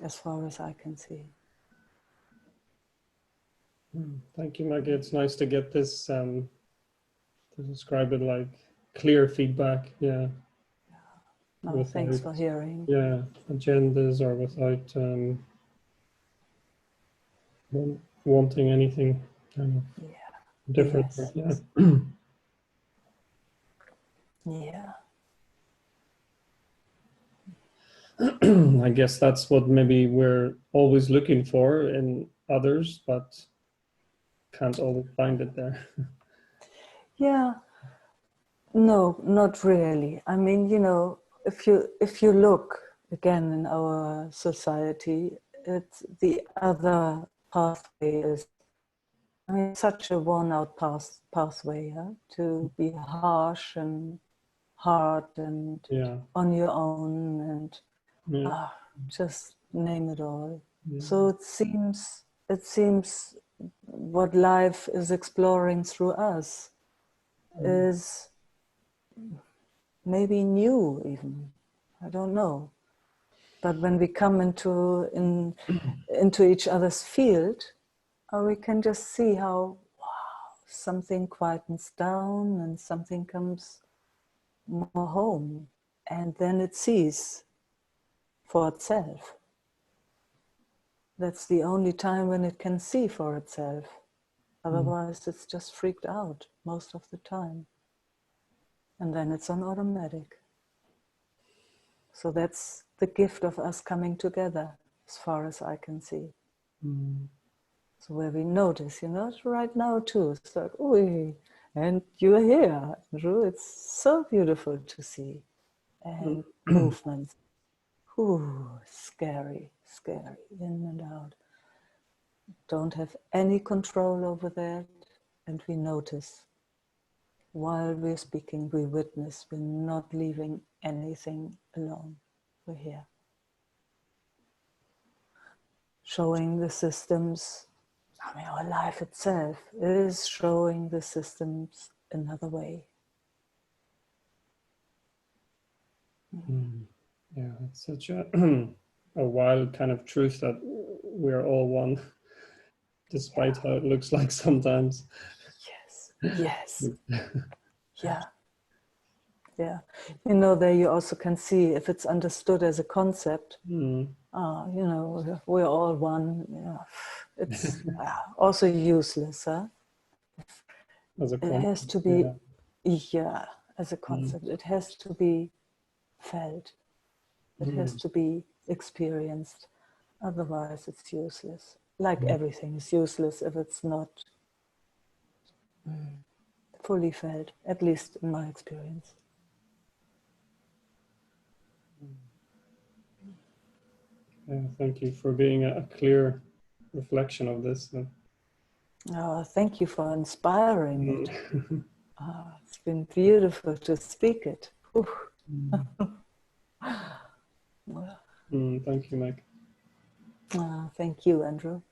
as far as I can see. Thank you, Meike. It's nice to get this, to describe it like clear feedback. Yeah. No, thanks for hearing. Yeah, agendas or without wanting anything different. Yes. Yeah. I guess that's what maybe we're always looking for in others, but can't always find it there. Yeah. No, not really. I mean, you know, if you look again in our society, it's the other pathway is, I mean, such a worn-out pathway, to be harsh and hard and on your own and just name it all. So it seems what life is exploring through us is maybe new even. I don't know. But when we come into each other's field, we can just see how, wow, something quietens down and something comes more home. And then it sees for itself. That's the only time when it can see for itself. Otherwise, it's just freaked out most of the time. And then it's on automatic. So that's the gift of us coming together, as far as I can see. So where we notice, you know, right now too, it's like, ooh, And you are here, Andrew. It's so beautiful to see. And movements. Ooh, scary, scary, in and out. Don't have any control over that. And we notice. While we're speaking, we witness. We're not leaving anything alone. We're here. Showing the systems. I mean, our life itself is showing the systems another way. Yeah, it's such a, a wild kind of truth that we're all one, despite how it looks like sometimes. Yes, yeah, yeah. You know, there you also can see if it's understood as a concept, you know, we're all one. Yeah. It's also useless, huh? As a It has to be, as a concept. It has to be felt. It has to be experienced. Otherwise, it's useless. Like everything is useless if it's not fully felt, at least in my experience. Yeah, thank you for being a clear reflection of this. Oh, thank you for inspiring it. It's been beautiful to speak it. Thank you, Meike. Thank you, Andrew.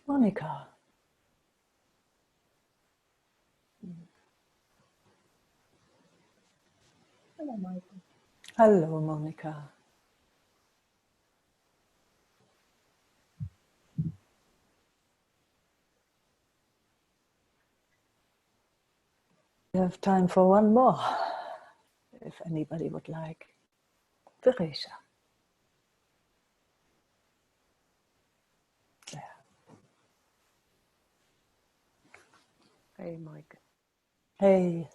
Monica. Hello, Michael. Hello, Monica. We have time for one more, if anybody would like. Teresha. Hey, Mike. Hey.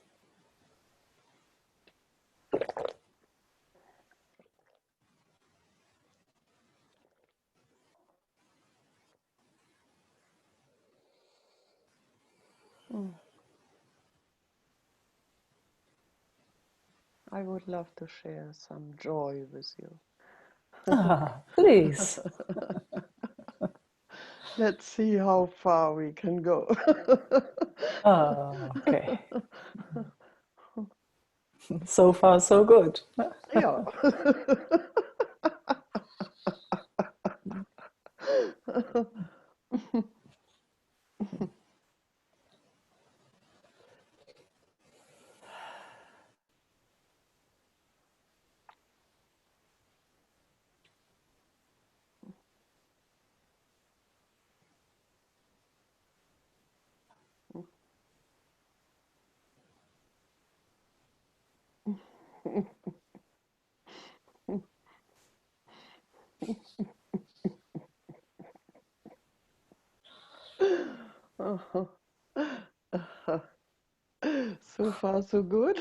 I would love to share some joy with you. Please. Let's see how far we can go. Okay. So far, so good. Yeah. So far, so good.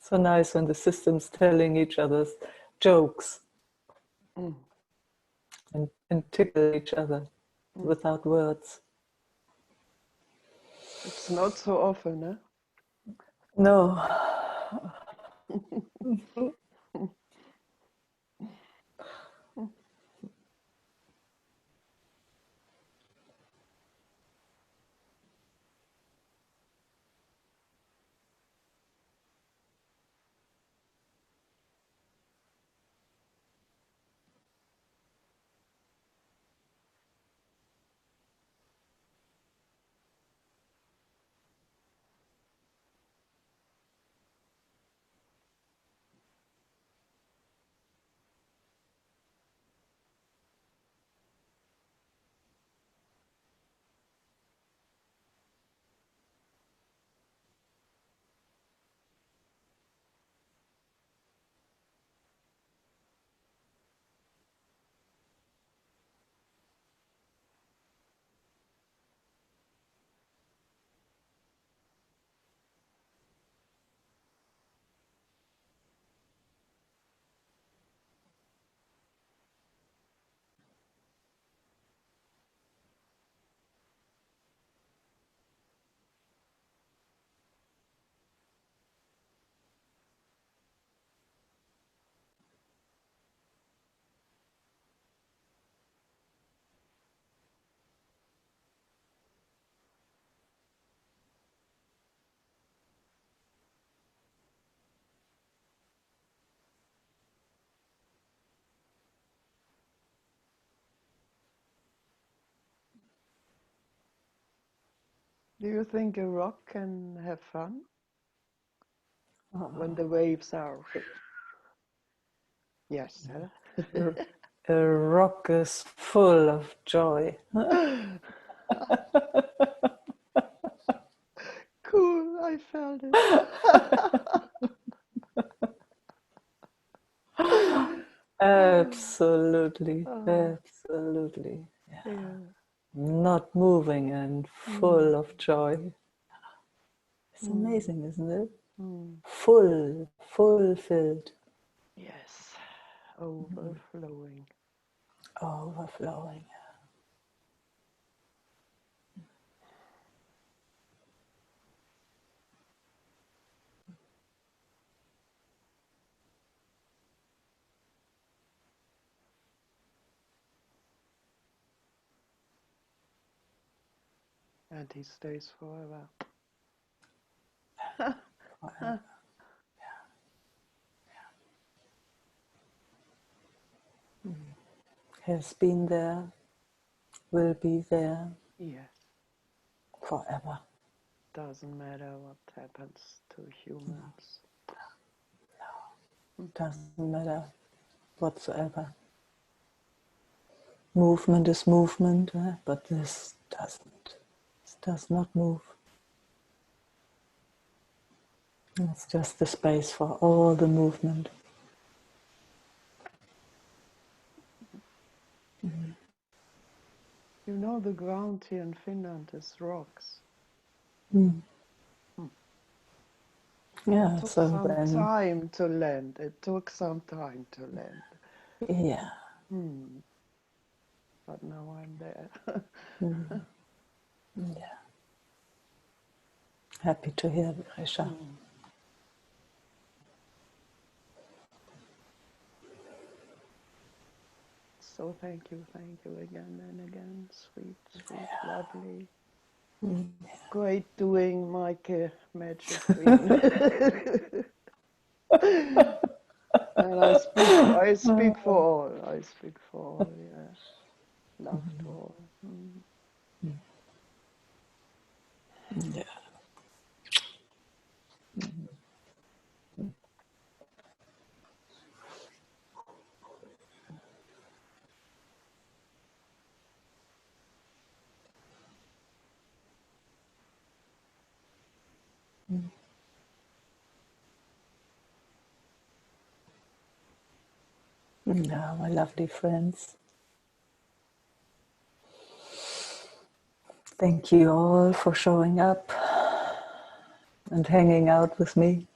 So nice when the system's telling each other's jokes and tickle each other without words. It's not so often, eh? No. Do you think a rock can have fun when the waves are? Yes, huh? A rock is full of joy. Cool, I felt it. Absolutely, Oh, absolutely. Yeah. yeah. Not moving and full of joy. It's amazing, isn't it? Fulfilled, Yes, overflowing. overflowing. And he stays forever. Forever. Has been there, will be there Yes, forever. doesn't matter what happens to humans. Doesn't matter whatsoever. Movement is movement, but this doesn't. This does not move. It's just the space for all the movement. You know, the ground here in Finland is rocks. Mm. Yeah, It took so some then, time to land. It took some time to land. yeah. But now I'm there. Yeah. Happy to hear, Risha. So thank you again and again. Sweet, sweet, lovely. Great doing, Meike, Magic Queen. And I speak for all. I speak for all, yeah. Love to all. Yeah. Now, my lovely friends, thank you all for showing up and hanging out with me.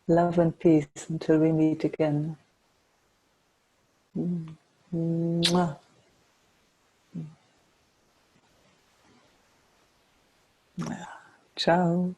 Love and peace until we meet again. Mwah. Ciao.